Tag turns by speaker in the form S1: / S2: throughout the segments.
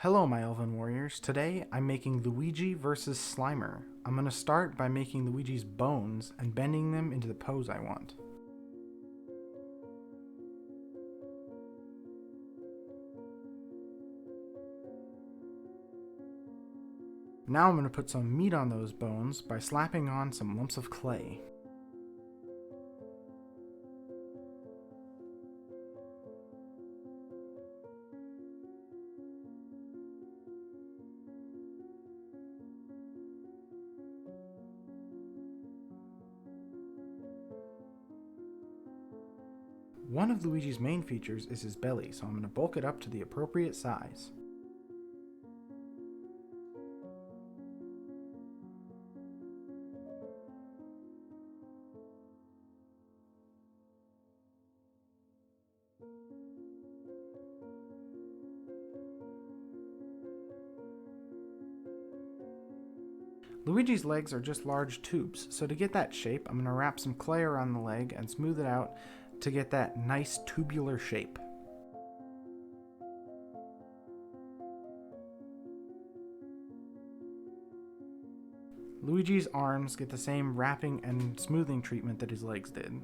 S1: Hello my elven warriors, today I'm making Luigi versus Slimer. I'm going to start by making Luigi's bones and bending them into the pose I want. Now I'm going to put some meat on those bones by slapping on some lumps of clay. One of Luigi's main features is his belly, so I'm going to bulk it up to the appropriate size. Luigi's legs are just large tubes, so to get that shape, I'm going to wrap some clay around the leg and smooth it out to get that nice tubular shape. Luigi's arms get the same wrapping and smoothing treatment that his legs did.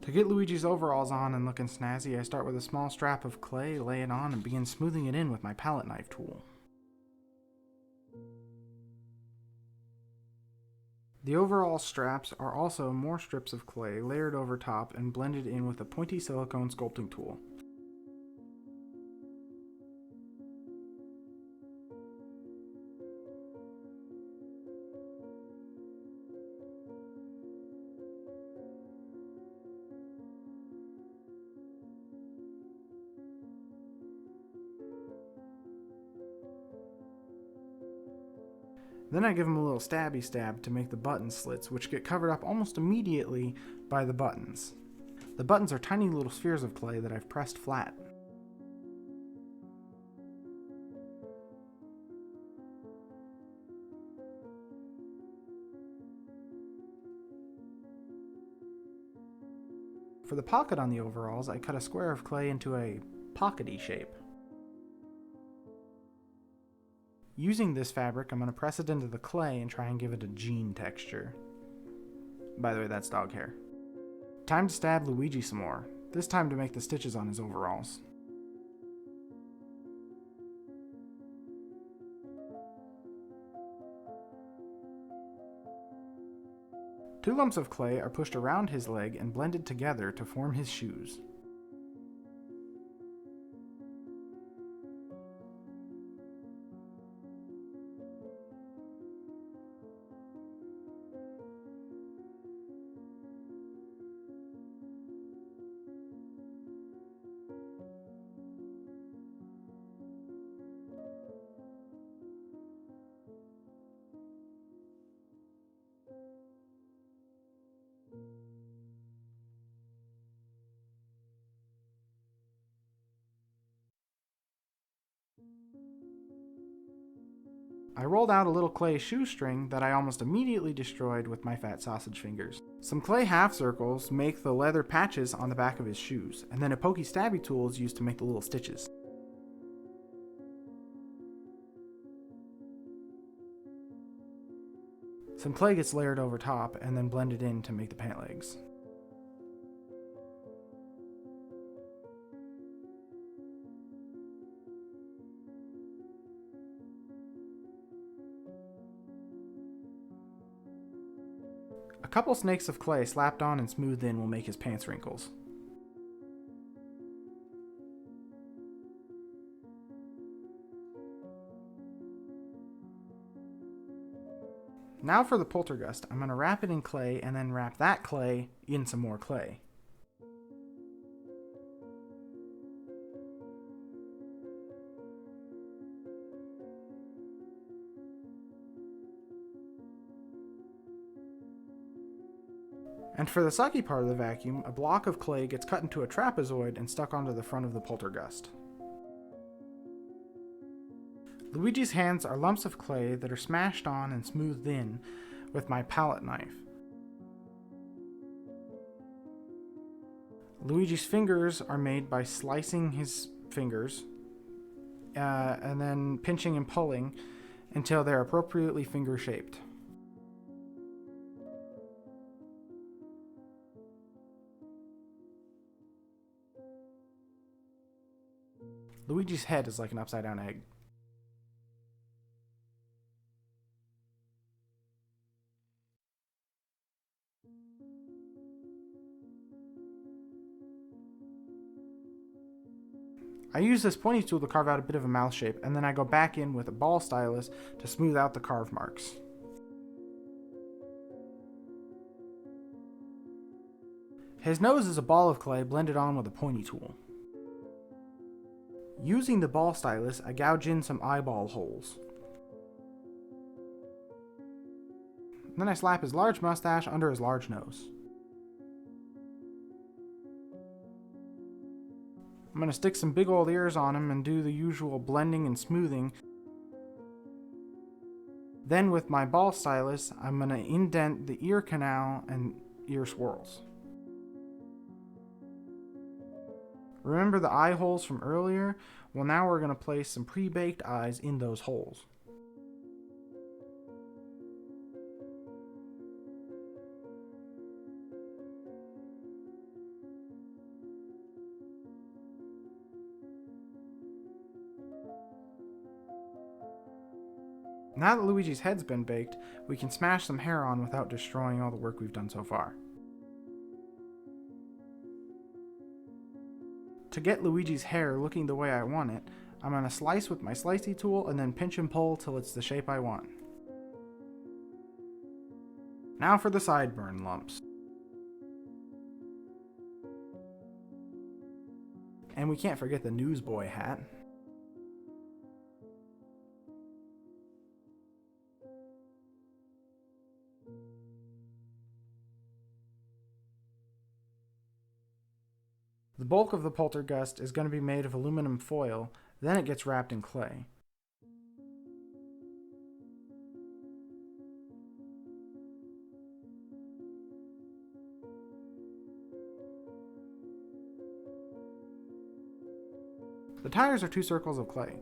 S1: To get Luigi's overalls on and looking snazzy, I start with a small strap of clay, lay it on, and begin smoothing it in with my palette knife tool. The overall straps are also more strips of clay layered over top and blended in with a pointy silicone sculpting tool. Then I give them a little stabby stab to make the button slits, which get covered up almost immediately by the buttons. The buttons are tiny little spheres of clay that I've pressed flat. For the pocket on the overalls, I cut a square of clay into a pockety shape. Using this fabric, I'm going to press it into the clay and try and give it a jean texture. By the way, that's dog hair. Time to stab Luigi some more, this time to make the stitches on his overalls. Two lumps of clay are pushed around his leg and blended together to form his shoes. I rolled out a little clay shoestring that I almost immediately destroyed with my fat sausage fingers. Some clay half circles make the leather patches on the back of his shoes, and then a pokey stabby tool is used to make the little stitches. Some clay gets layered over top and then blended in to make the pant legs. A couple snakes of clay slapped on and smoothed in will make his pants wrinkles. Now for the poltergust, I'm going to wrap it in clay and then wrap that clay in some more clay. And for the sucky part of the vacuum, a block of clay gets cut into a trapezoid and stuck onto the front of the poltergust. Luigi's hands are lumps of clay that are smashed on and smoothed in with my palette knife. Luigi's fingers are made by slicing his fingers and then pinching and pulling until they're appropriately finger-shaped. Luigi's head is like an upside-down egg. I use this pointy tool to carve out a bit of a mouth shape, and then I go back in with a ball stylus to smooth out the carve marks. His nose is a ball of clay blended on with a pointy tool. Using the ball stylus, I gouge in some eyeball holes. Then I slap his large mustache under his large nose. I'm going to stick some big old ears on him and do the usual blending and smoothing. Then with my ball stylus, I'm going to indent the ear canal and ear swirls. Remember the eye holes from earlier? Well, now we're going to place some pre-baked eyes in those holes. Now that Luigi's head's been baked, we can smash some hair on without destroying all the work we've done so far. To get Luigi's hair looking the way I want it, I'm going to slice with my slicey tool and then pinch and pull till it's the shape I want. Now for the sideburn lumps. And we can't forget the newsboy hat. The bulk of the poltergust is going to be made of aluminum foil, then it gets wrapped in clay. The tires are 2 circles of clay.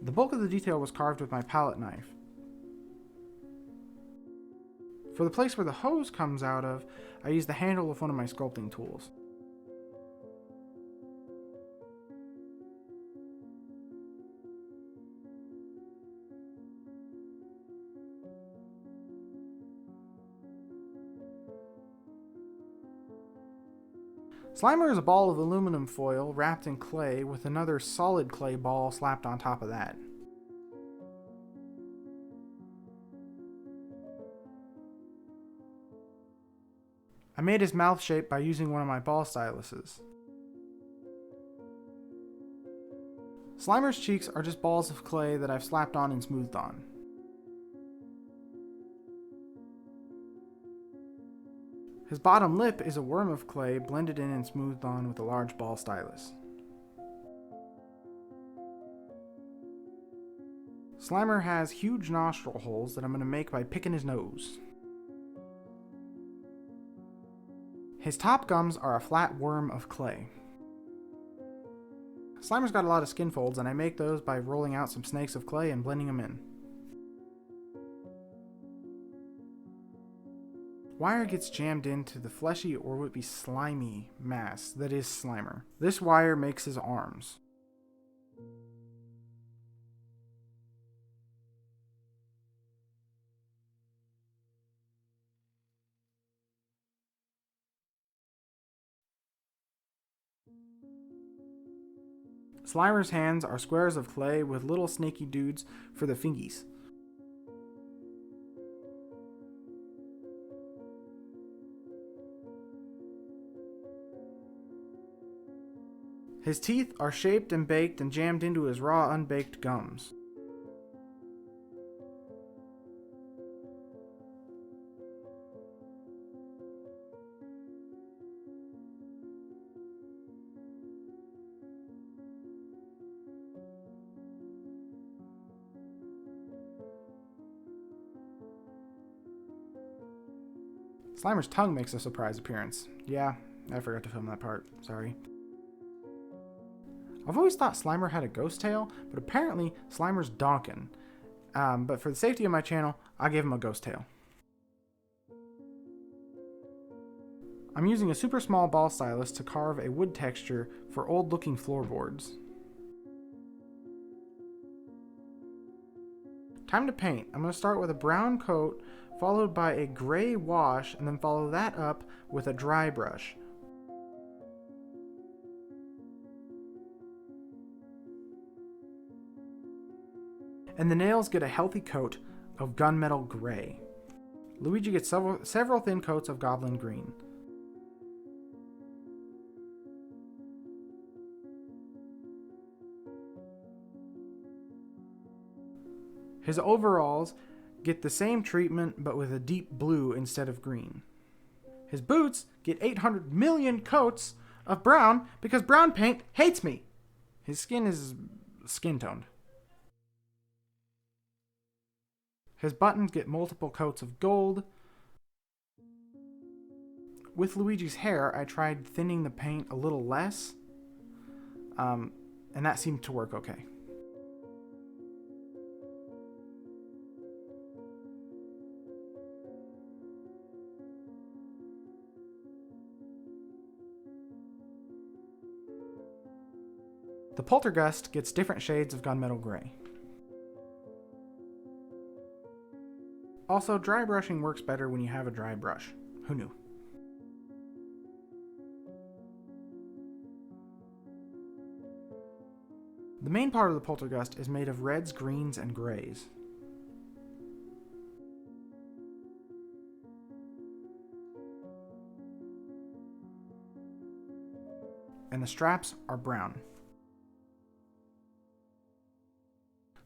S1: The bulk of the detail was carved with my palette knife. For the place where the hose comes out of, I used the handle of one of my sculpting tools. Slimer is a ball of aluminum foil wrapped in clay with another solid clay ball slapped on top of that. I made his mouth shape by using one of my ball styluses. Slimer's cheeks are just balls of clay that I've slapped on and smoothed on. His bottom lip is a worm of clay blended in and smoothed on with a large ball stylus. Slimer has huge nostril holes that I'm going to make by picking his nose. His top gums are a flat worm of clay. Slimer's got a lot of skin folds, and I make those by rolling out some snakes of clay and blending them in. Wire gets jammed into the fleshy or would be slimy mass that is Slimer. This wire makes his arms. Slimer's hands are squares of clay with little snaky dudes for the fingies. His teeth are shaped and baked and jammed into his raw, unbaked gums. Slimer's tongue makes a surprise appearance. Yeah, I forgot to film that part. Sorry. I've always thought Slimer had a ghost tail, but apparently Slimer's donkin. But for the safety of my channel, I gave him a ghost tail. I'm using a super small ball stylus to carve a wood texture for old looking floorboards. Time to paint. I'm going to start with a brown coat, followed by a gray wash, and then follow that up with a dry brush. And the nails get a healthy coat of gunmetal gray. Luigi gets several thin coats of goblin green. His overalls get the same treatment but with a deep blue instead of green. His boots get 800 million coats of brown because brown paint hates me. His skin is skin toned. His buttons get multiple coats of gold. With Luigi's hair, I tried thinning the paint a little less, and that seemed to work okay. The poltergeist gets different shades of gunmetal gray. Also, dry brushing works better when you have a dry brush. Who knew? The main part of the poltergeist is made of reds, greens, and grays. And the straps are brown.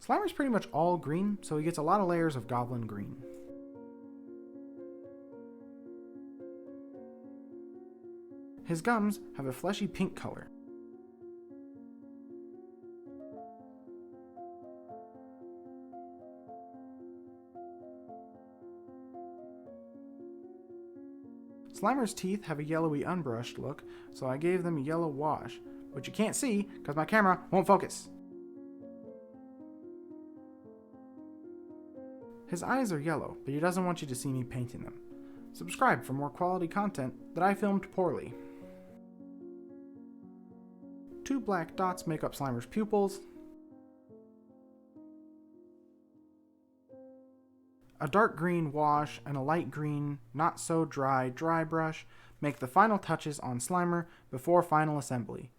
S1: Slimer's pretty much all green, so he gets a lot of layers of goblin green. His gums have a fleshy pink color. Slimer's teeth have a yellowy unbrushed look, so I gave them a yellow wash, which you can't see because my camera won't focus. His eyes are yellow, but he doesn't want you to see me painting them. Subscribe for more quality content that I filmed poorly. 2 black dots make up Slimer's pupils. A dark green wash and a light green, not so dry brush make the final touches on Slimer before final assembly.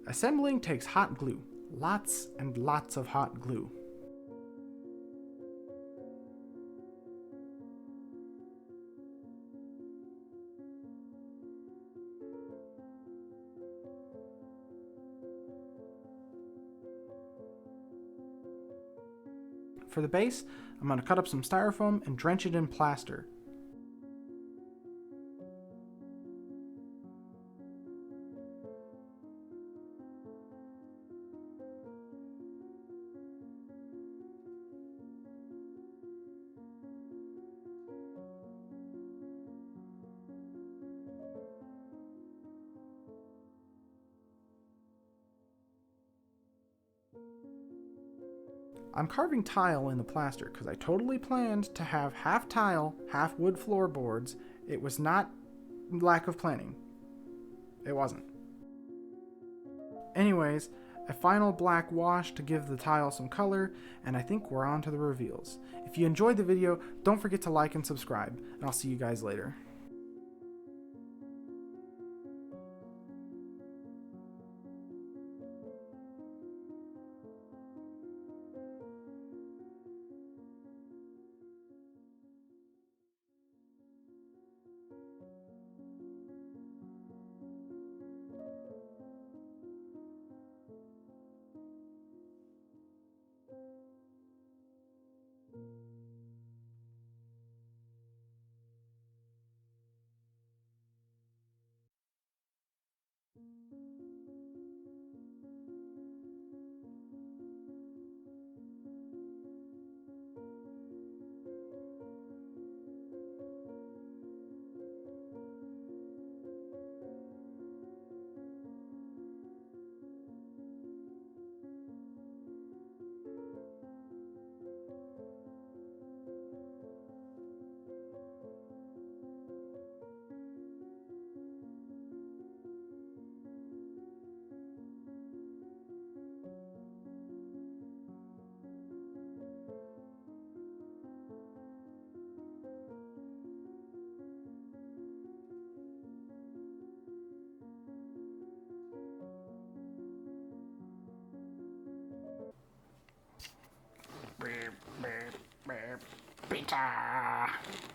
S1: Assembling takes hot glue. Lots and lots of hot glue. For the base, I'm going to cut up some styrofoam and drench it in plaster. I'm carving tile in the plaster because I totally planned to have half tile, half wood floorboards. It was not lack of planning. It wasn't. Anyways, a final black wash to give the tile some color, and I think we're on to the reveals. If you enjoyed the video, don't forget to like and subscribe, and I'll see you guys later. later.